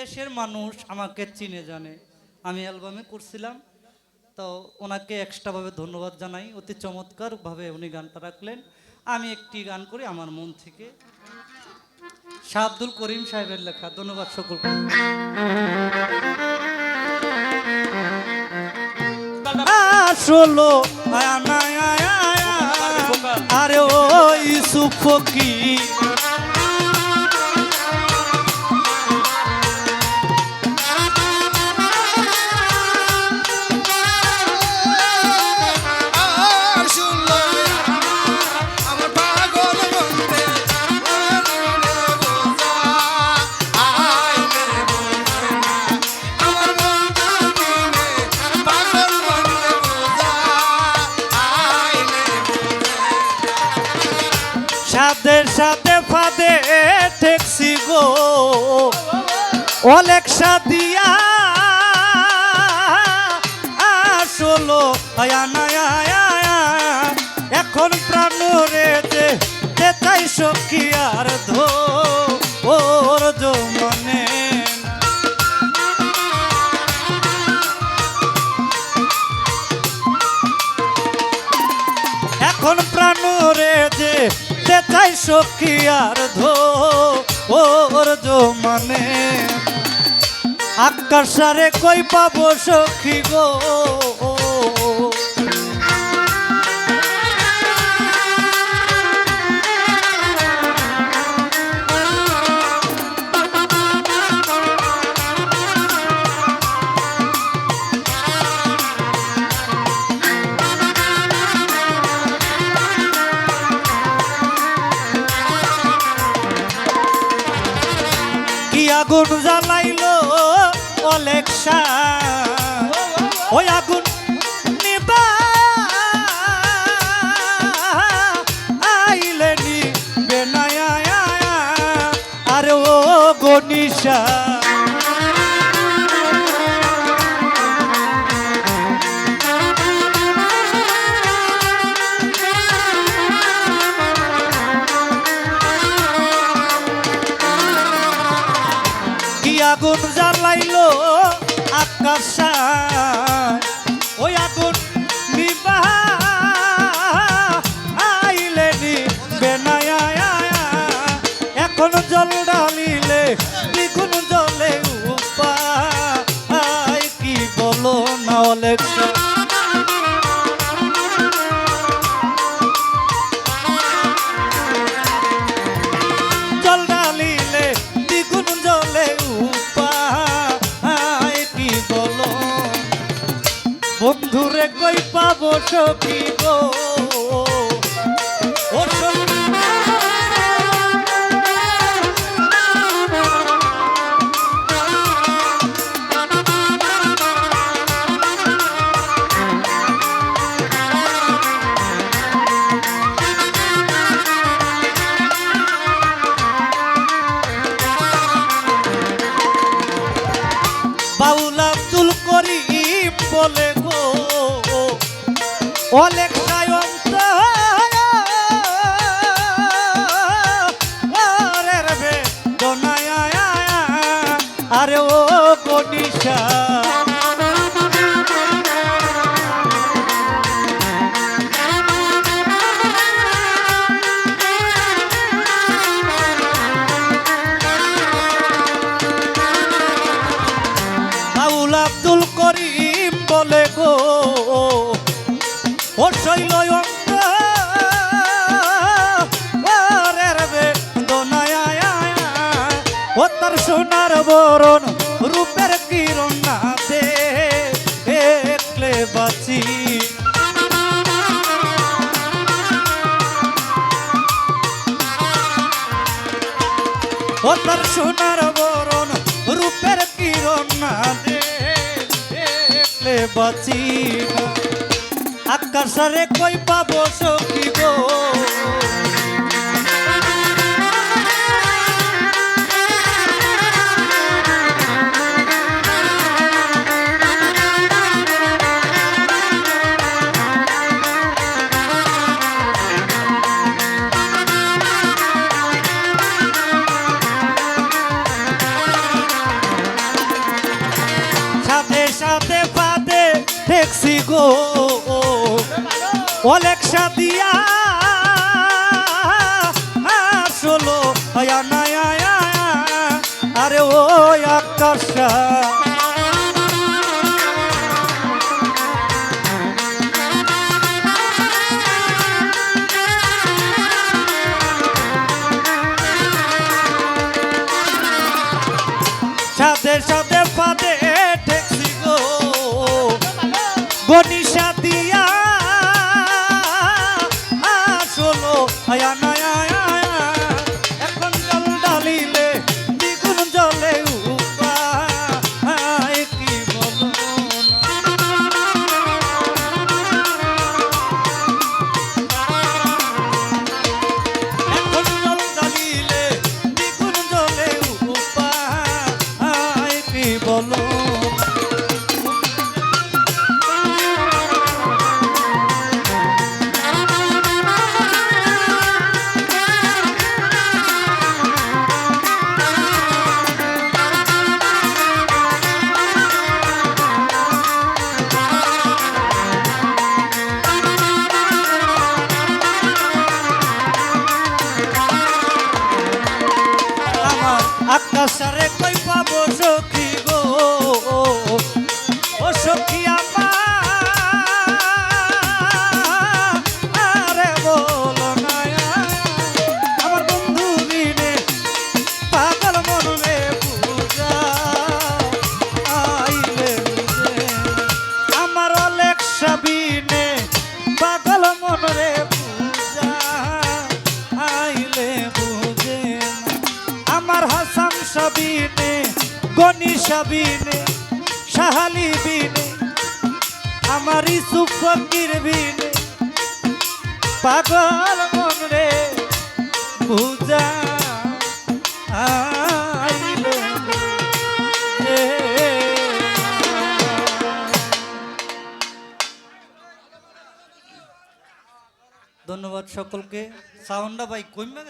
দেশের মানুষ আমাকে চিনে জানে। আমি অ্যালবামে করছিলাম, তো ওনাকে এক্সট্রাভাবে ধন্যবাদ জানাই। অতি চমৎকারভাবে উনি গানটা রাখলেন। আমি একটি গান করি আমার মন থেকে, শাহ আব্দুল করিম সাহেবের লেখা। ধন্যবাদ সকলকে। আসলো আরে ও ইউসুফ ফকির, সাথে সাথে ফাদে ঠেকছি গো অলেকসা দিয়া, আসলো এখন প্রাণ রে যে তাই সখী আর ওর জমানে এখন প্রাণ রে যে তাই সখী আর ওর জমানে আকাশারে কই পাবো সখী গো, আগুন জ্বালাইলো অলেকসা ওই আগুন নিবা আইলে নিবে না আরে ও গনিশা আগুন জ্বালাইলো আকাশা ওই আগুন নিবা আইলে নিবে না এখন জল ঢালিলে দ্বিগুণ জলে উপায় কি বলো না অলেকসা জল ঢালিলে দ্বিগুণ জলে বন্ধুরে কই পাবো সখী গো, ও বাউল আব্দুল করিম বলে গো অলেক আরে ও গনিশা বাউল আব্দুল করিম বলে গো ও শৈল ও তার সোনার বরণ রূপের কিরণ না দেখলে বাঁচি ও তার সোনার বরণ রূপের কিরণ না দেখলে বাঁচি আকাশারে কই পাবো সখী গো, ঠেকছি গো অলেকসা দিয়া আসলো আয়া না আয়া আরে ও আকাশা সাথে সাথে পাদে ঠেকছি গো গনিশা দিয়া আসলো আয়া না আয়া এখন জল ডালিলে দ্বিগুণ জলে উপায় কি বলো এখন জল ডালিলে দ্বিগুণ জলে উপায় কি বলো আকাশারে কই পাবো সখী গো ও সখী আমারে বলো না আমার বন্ধু বিনে পাগল মনরে পূজা আইলে বুঝে আমার অলেকসা বিনে পাগল মনরে পূজা আইলে বুঝে আমার হাসান সাবিনে গনি সাবিনে শাহালি বিনে আমার ইসুফ ফকির বিনে পাগল মন রে বুঝা আইলে রে। ধন্যবাদ সকলকে। সাউন্ডটা ভাই কমে গেছে।